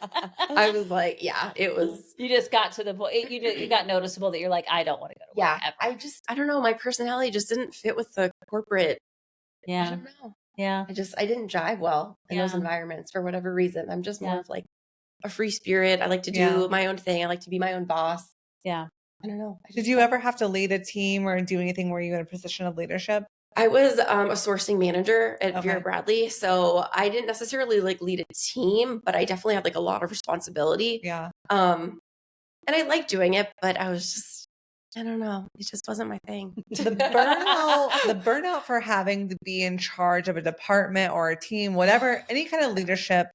I was like, it was. You just got to the point, you got noticeable that you're like, I don't want to go to work ever. I don't know. My personality just didn't fit with the corporate. Yeah. I don't know. Yeah. I didn't jive well in those environments for whatever reason. I'm just more of like a free spirit. I like to do my own thing. I like to be my own boss. Yeah. I don't know. Did you ever have to lead a team or do anything where you were in a position of leadership? I was a sourcing manager at Vera Bradley. So I didn't necessarily like lead a team, but I definitely had like a lot of responsibility. Yeah. And I liked doing it, but I was just, I don't know. It just wasn't my thing. The burnout for having to be in charge of a department or a team, whatever, any kind of leadership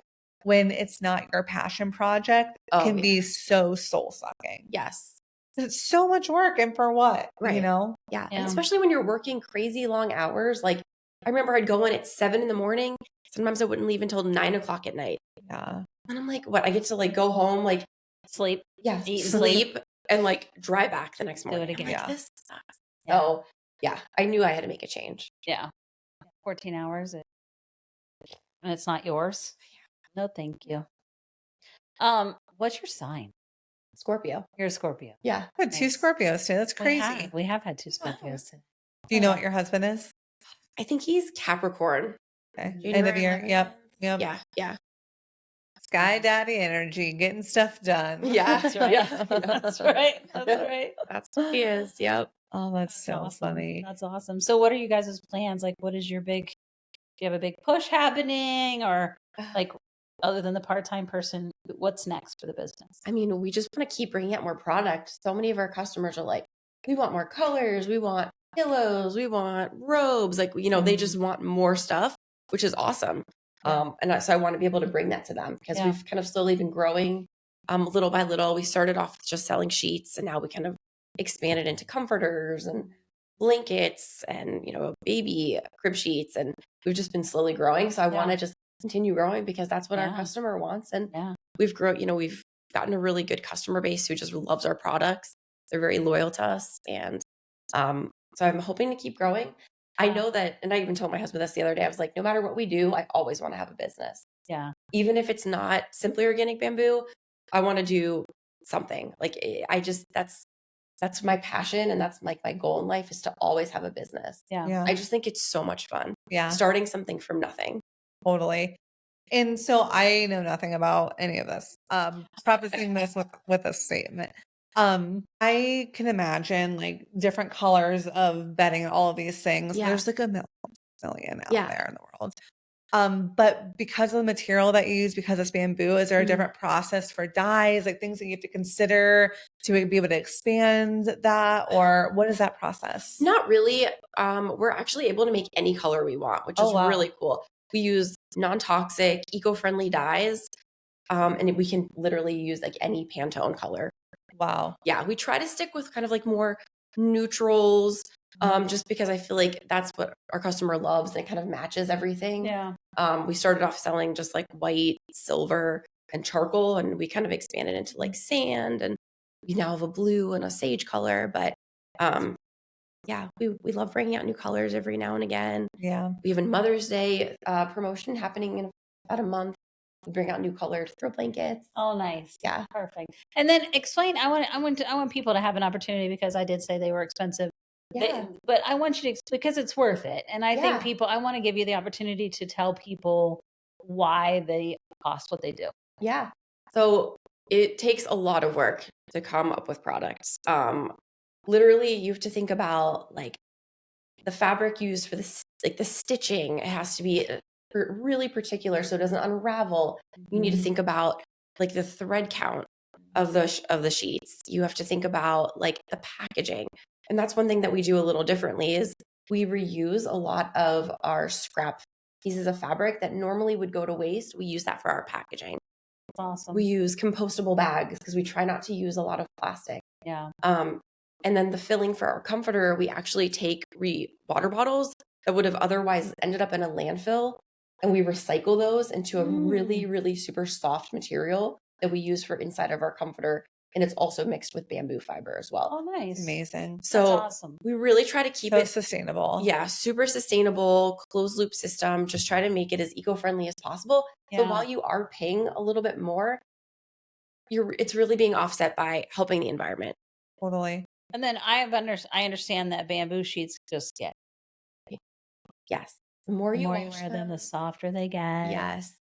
when it's not your passion project can be so soul sucking. Yes. It's so much work and for what? Right. Yeah. And especially when you're working crazy long hours. Like I remember I'd go in at 7 a.m. Sometimes I wouldn't leave until 9 o'clock at night. Yeah. And I'm like, what? I get to like go home, like sleep. Yeah. Eat and sleep and like drive back the next morning. Do it again. Like, this sucks. So I knew I had to make a change. Yeah. 14 hours and it's not yours. No, thank you. What's your sign? Scorpio. You're a Scorpio. Yeah. I had 2 Scorpios today. That's crazy. We have had 2 Scorpios today. Do you know what your husband is? I think he's Capricorn. Okay. End of year. Yep. Yeah. Sky Daddy energy, getting stuff done. Yeah. That's right. That's right. That's what he is. Yep. Oh, that's so awesome. funny. That's awesome. So what are you guys' plans? Like, what is your do you have a big push happening or like, other than the part-time person, what's next for the business? I mean, we just want to keep bringing out more product. So many of our customers are like, we want more colors. We want pillows. We want robes. Like, they just want more stuff, which is awesome. And so I want to be able to bring that to them because we've kind of slowly been growing little by little. We started off just selling sheets and now we kind of expanded into comforters and blankets and, baby crib sheets. And we've just been slowly growing. So I want to just continue growing because that's what our customer wants. And we've grown, we've gotten a really good customer base who just loves our products. They're very loyal to us. And so I'm hoping to keep growing. I know that, and I even told my husband this the other day, I was like, no matter what we do, I always want to have a business. Yeah. Even if it's not simply organic bamboo, I want to do something. Like that's my passion. And that's like my goal in life is to always have a business. Yeah. I just think it's so much fun. Yeah. Starting something from nothing. Totally. And so I know nothing about any of this. Prefacing this with a statement. I can imagine like different colors of bedding and all of these things. Yeah. There's like a million out there in the world. But because of the material that you use, because it's bamboo, is there a different process for dyes, like things that you have to consider to be able to expand that? Or what is that process? Not really. We're actually able to make any color we want, which is really cool. We use non-toxic, eco-friendly dyes. And we can literally use like any Pantone color. Wow. Yeah, we try to stick with kind of like more neutrals, just because I feel like that's what our customer loves and it kind of matches everything. Yeah. We started off selling just like white, silver, and charcoal, and we kind of expanded into like sand, and we now have a blue and a sage color. But yeah, we love bringing out new colors every now and again. Yeah. We have a Mother's Day promotion happening in about a month. We bring out new colors, throw blankets. Oh, nice. Yeah. Perfect. And then explain. I want people to have an opportunity, because I did say they were expensive. Yeah. But I want you to, because it's worth it. And I think Yeah. I want to give you the opportunity to tell people why they cost what they do. Yeah. So it takes a lot of work to come up with products. Literally, you have to think about like the fabric used for the stitching. It has to be really particular so it doesn't unravel. You need to think about like the thread count of the sheets. You have to think about like the packaging. And that's one thing that we do a little differently is we reuse a lot of our scrap pieces of fabric that normally would go to waste. We use that for our packaging. That's awesome. We use compostable bags because we try not to use a lot of plastic. Yeah. And then the filling for our comforter, we actually take water bottles that would have otherwise ended up in a landfill, and we recycle those into a really, really super soft material that we use for inside of our comforter. And it's also mixed with bamboo fiber as well. Oh, nice. Amazing. So that's awesome. We really try to keep So it sustainable. Yeah, super sustainable, closed loop system. Just try to make it as eco-friendly as possible. So Yeah. while you are paying a little bit more, it's really being offset by helping the environment. Totally. And then I understand that bamboo sheets just get. Yes. The more The you more you wash wear them, the softer they get. Yes.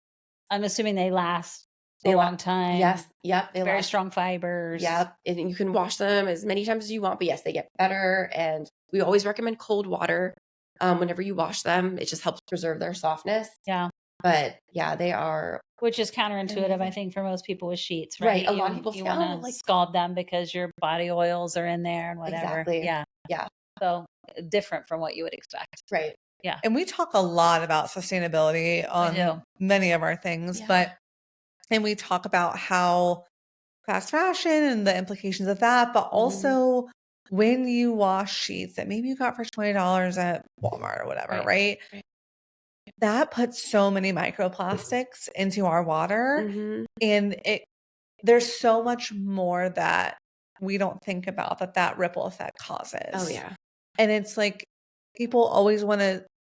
I'm assuming they last They a long time. Yes. Yep. They Very last. strong fibers. Yep. And you can wash them as many times as you want, but yes, they get better. And we always recommend cold water whenever you wash them. It just helps preserve their softness. Yeah. But yeah, they are. Which is counterintuitive, I think, for most people with sheets, Right. right? A lot of people you say, want to scald them because your body oils are in there and whatever. Exactly. Yeah. Yeah. So different from what you would expect. Right. Yeah. And we talk a lot about sustainability on many of our things, and we talk about how fast fashion and the implications of that, but also when you wash sheets that maybe you got for $20 at Walmart or whatever, right? That puts so many microplastics into our water, and there's so much more that we don't think about that ripple effect causes. Oh yeah. And it's like people always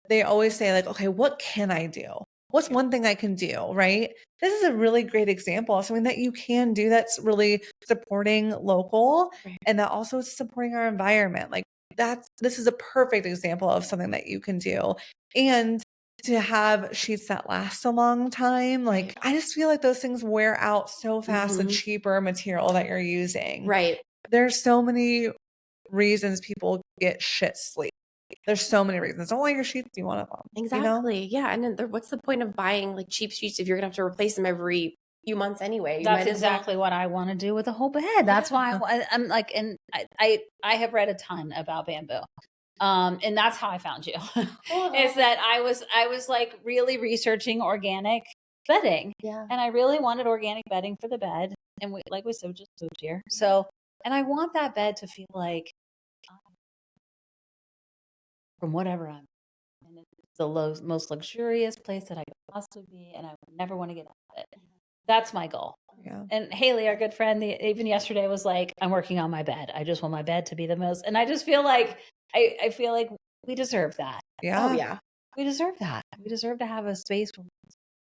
they always say like, okay, what can I do? What's one thing I can do, right? This is a really great example of something that you can do that's really supporting local and that also is supporting our environment. Like this is a perfect example of something that you can do. And to have sheets that last a long time, like I just feel like those things wear out so fast, the cheaper material that you're using. Right. There's so many reasons people get shit sleep. There's so many reasons. Don't wear your sheets, you want them. Exactly. You know? Yeah. And then what's the point of buying like cheap sheets if you're gonna have to replace them every few months anyway? That's exactly what I want to do with a whole bed. That's why I'm like, and I have read a ton about bamboo. And that's how I found you. Is that I was like really researching organic bedding. Yeah. And I really wanted organic bedding for the bed. And like we said, just moved here. So, and I want that bed to feel like from whatever I'm in. And it's the most luxurious place that I could possibly be. And I would never want to get out of it. That's my goal. Yeah. And Haley, our good friend, even yesterday was like, I'm working on my bed. I just want my bed to be the most. And I just feel like, I feel like we deserve that. Yeah. Oh yeah. We deserve that. We deserve to have a space where we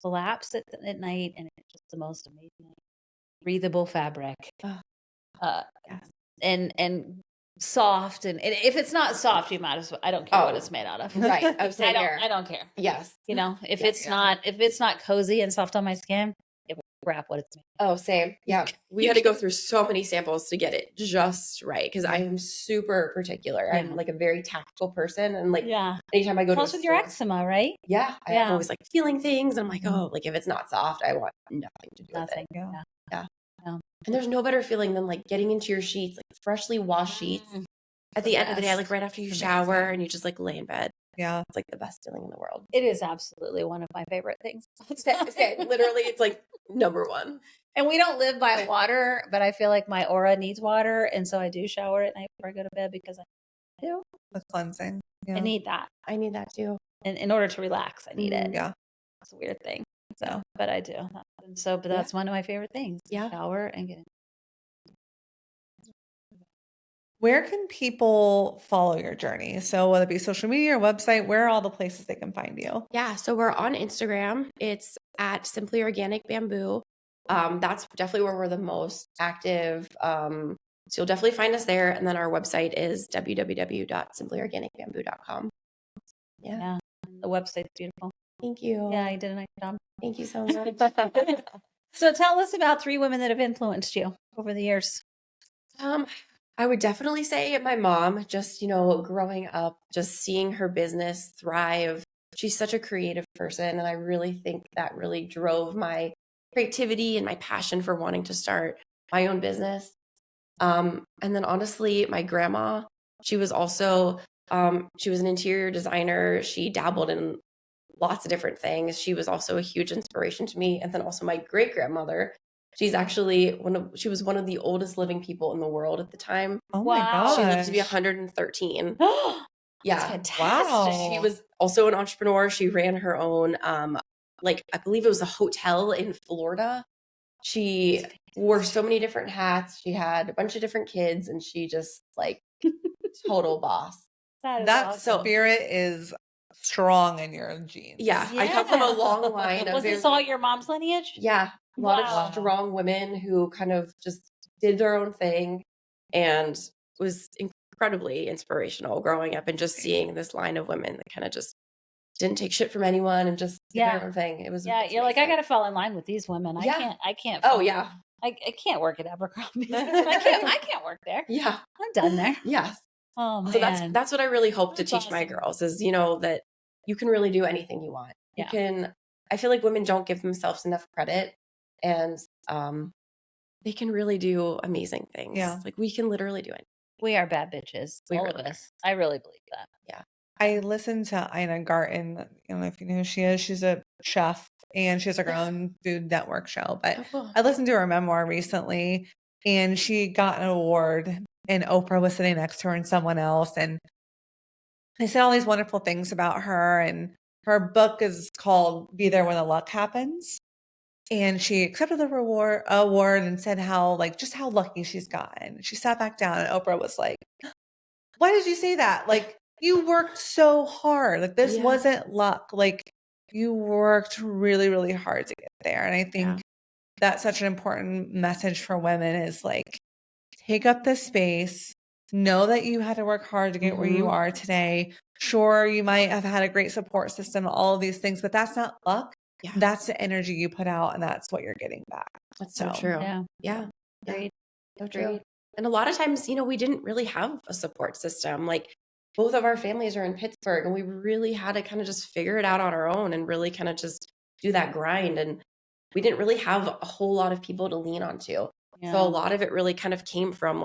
collapse at night and it's just the most amazing, breathable fabric. And soft. And if it's not soft, you might as well. I don't care what it's made out of. Right. I don't care. Yes. You know, if it's not cozy and soft on my skin, it will crap what it's made. Oh, same. Yeah. We had to go through so many samples to get it just right because I am super particular. I'm like a very tactical person. And like anytime I go plus to with your eczema, right? Yeah. I'm always like feeling things. And I'm like, oh, like if it's not soft, I want nothing to do with it. Yeah. And there's no better feeling than like getting into your sheets, like freshly washed sheets at the end of the day, like right after you shower and you just like lay in bed. Yeah. It's like the best feeling in the world. It is absolutely one of my favorite things. Literally, it's like number one. And we don't live by water, but I feel like my aura needs water. And so I do shower at night before I go to bed because I do. The cleansing. Yeah. I need that. I need that too. And in order to relax, I need it. Yeah. It's a weird thing. So, Yeah. but I do. And so, but that's one of my favorite things. Yeah. Shower and get in. Where can people follow your journey? So whether it be social media or website, where are all the places they can find you? Yeah. So we're on Instagram. It's at Simply Organic Bamboo. That's definitely where we're the most active. So you'll definitely find us there. And then our website is www.simplyorganicbamboo.com. Yeah. The website's beautiful. Thank you. Yeah, you did a nice job. Thank you so much. So tell us about 3 women that have influenced you over the years. I would definitely say my mom, just, growing up, just seeing her business thrive. She's such a creative person. And I really think that really drove my creativity and my passion for wanting to start my own business. And then honestly, my grandma, she was also, she was an interior designer. She dabbled in lots of different things. She was also a huge inspiration to me. And then also my great grandmother, she's actually she was one of the oldest living people in the world at the time. Oh my Wow. She gosh. lived to be 113. That's fantastic. Wow. She was also an entrepreneur. She ran her own, I believe it was a hotel in Florida. She wore so many different hats. She had a bunch of different kids, and she just total boss. That awesome. spirit is strong in your genes. Yeah, I come from a long line. Was this all your mom's lineage? Yeah, a lot Wow. of strong women who kind of just did their own thing and was incredibly inspirational growing up and just seeing this line of women that kind of just didn't take shit from anyone and just did their own thing. It was you're like, I gotta fall in line with these women. Yeah. I can't. Oh yeah. I can't work at Abercrombie. I can't work there. Yeah. I'm done there. Yes. Oh man. So that's what I really hope to That's teach my awesome. girls is, that you can really do anything you want. You Yeah. can, I feel like women don't give themselves enough credit, and they can really do amazing things. Yeah. Like we can literally do it. We are bad bitches. We all really of us. I really believe that. Yeah. I listened to Ina Garten. I don't know if you know who she is. She's a chef and she has her own Food Network show. But Oh, cool. I listened to her memoir recently and she got an award and Oprah was sitting next to her and someone else. And they said all these wonderful things about her. And her book is called Be There When the Luck Happens. And she accepted the award and said how just how lucky she's gotten. She sat back down and Oprah was like, why did you say that? You worked so hard. This Yeah. wasn't luck. You worked really, really hard to get there. And I think that's such an important message for women is take up the space, know that you had to work hard to get where you are today. Sure, you might have had a great support system, all of these things, but that's not luck. Yeah. That's the energy you put out and that's what you're getting back. That's so true. Yeah. Yeah. Great. So true. And a lot of times, we didn't really have a support system. Both of our families are in Pittsburgh and we really had to kind of just figure it out on our own and really kind of just do that grind. And we didn't really have a whole lot of people to lean onto. Yeah. So a lot of it really kind of came from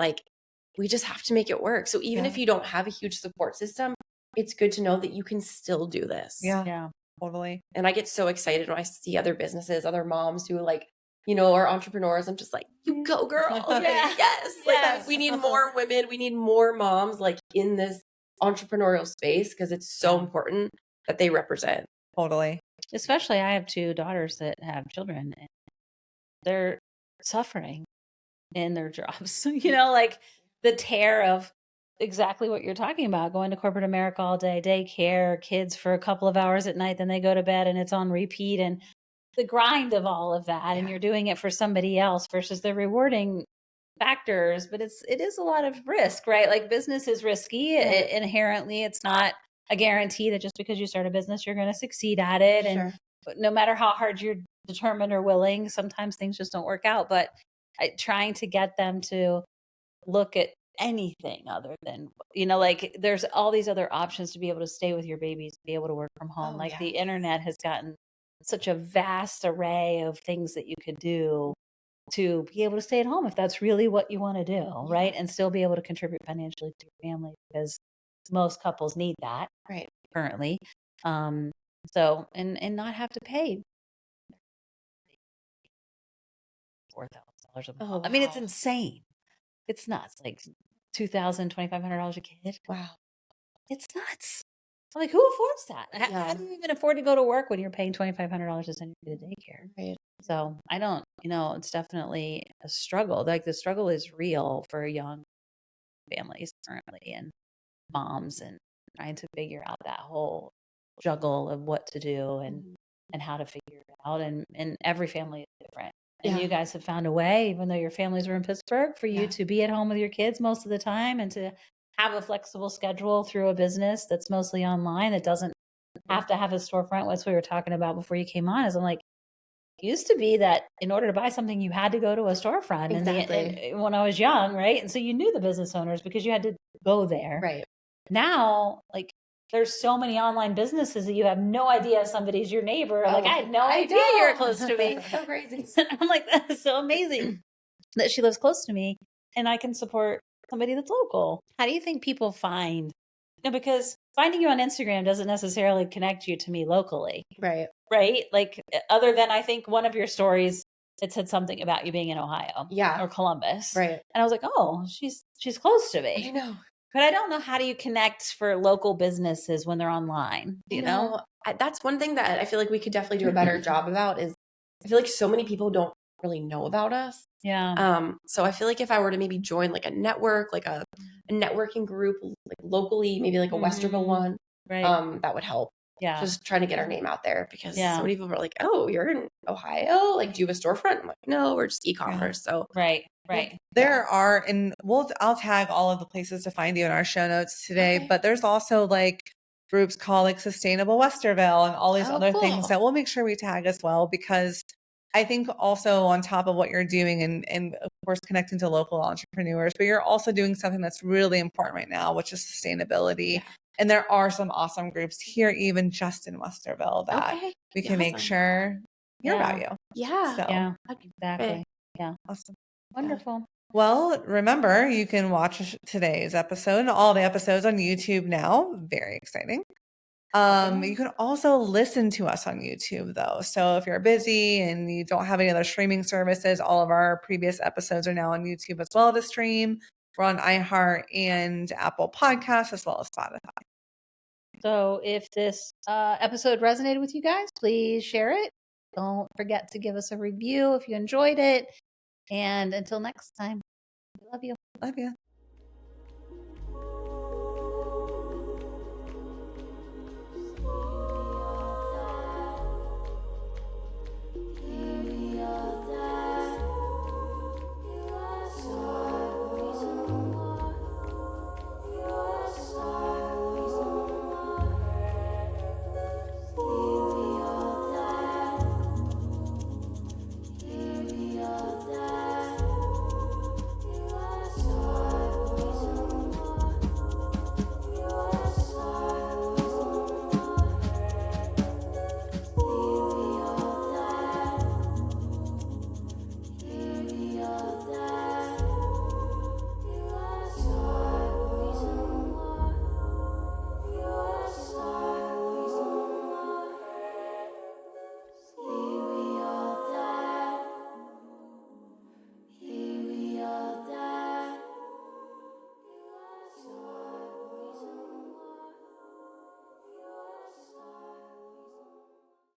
we just have to make it work. So even if you don't have a huge support system, it's good to know that you can still do this. Yeah. Totally. And I get so excited when I see other businesses, other moms who are entrepreneurs. I'm just like, you go, girl. Yes. We need more women. We need more moms in this entrepreneurial space because it's so important that they represent. Totally. Especially I have 2 daughters that have children and they're suffering in their jobs. The tear of exactly what you're talking about, going to corporate America all day, daycare, kids for a couple of hours at night, then they go to bed and it's on repeat and the grind of all of that. And you're doing it for somebody else versus the rewarding factors, but it is a lot of risk, right? Business is risky. Inherently, it's not a guarantee that just because you start a business, you're going to succeed at it. And no matter how hard you're determined or willing, sometimes things just don't work out. But trying to get them to look at anything other than, there's all these other options to be able to stay with your babies, be able to work from home. The internet has gotten such a vast array of things that you could do to be able to stay at home if that's really what you want to do, right? And still be able to contribute financially to your family because most couples need that currently. So, and not have to pay $4,000 a month. Oh, I mean, it's wow. insane. It's nuts. Like $2,000, $2,500 a kid. Wow. It's nuts. I'm like, who affords that? How Yeah. do you even afford to go to work when you're paying $2,500 to send you to daycare? Right. So I don't, it's definitely a struggle. Like the struggle is real for young families currently and moms and trying to figure out that whole juggle of what to do and how to figure it out. And every family is different. And Yeah. you guys have found a way, even though your families were in Pittsburgh, for you to be at home with your kids most of the time and to have a flexible schedule through a business that's mostly online that doesn't have to have a storefront. That's what we were talking about before you came on. Is I'm like, it used to be that in order to buy something, you had to go to a storefront. Exactly. And when I was young, right? And so you knew the business owners because you had to go there. Right. Now, like, there's so many online businesses that you have no idea if somebody's your neighbor. Like, I had no idea you were close to me. So crazy. I'm like, that's so amazing that she lives close to me and I can support somebody that's local. How do you think people find? Because finding you on Instagram doesn't necessarily connect you to me locally. Right. Right? Like, other than I think one of your stories, it said something about you being in Ohio. Yeah. Or Columbus. Right. And I was like, oh, she's close to me. I know. But I don't know, how do you connect for local businesses when they're online? You know? That's one thing that I feel like we could definitely do a better job about is I feel like so many people don't really know about us. Yeah. So I feel like if I were to maybe join like a network, like a networking group, like locally, maybe like a Westerville one, Right. that would help. Yeah. Just trying to get our name out there because Yeah. so many people are like, oh, you're in Ohio? Like, do you have a storefront? I'm like, no, we're just e-commerce. So Right. There are, and I'll tag all of the places to find you in our show notes today, Okay. but there's also like groups called like Sustainable Westerville and all these other things that we'll make sure we tag as well, because I think also on top of what you're doing and of course connecting to local entrepreneurs, but you're also doing something that's really important right now, which is sustainability. Yeah. And there are some awesome groups here, even just in Westerville, that we can make sure hear about you. Yeah. So Yeah. Exactly. Yeah. awesome. Wonderful. Well, remember, you can watch today's episode and all the episodes on YouTube now. Very exciting. You can also listen to us on YouTube though. So if you're busy and you don't have any other streaming services, all of our previous episodes are now on YouTube as well to stream. We're on iHeart and Apple Podcasts as well as Spotify. So if this episode resonated with you guys, please share it. Don't forget to give us a review if you enjoyed it. And until next time, we love you. Love you.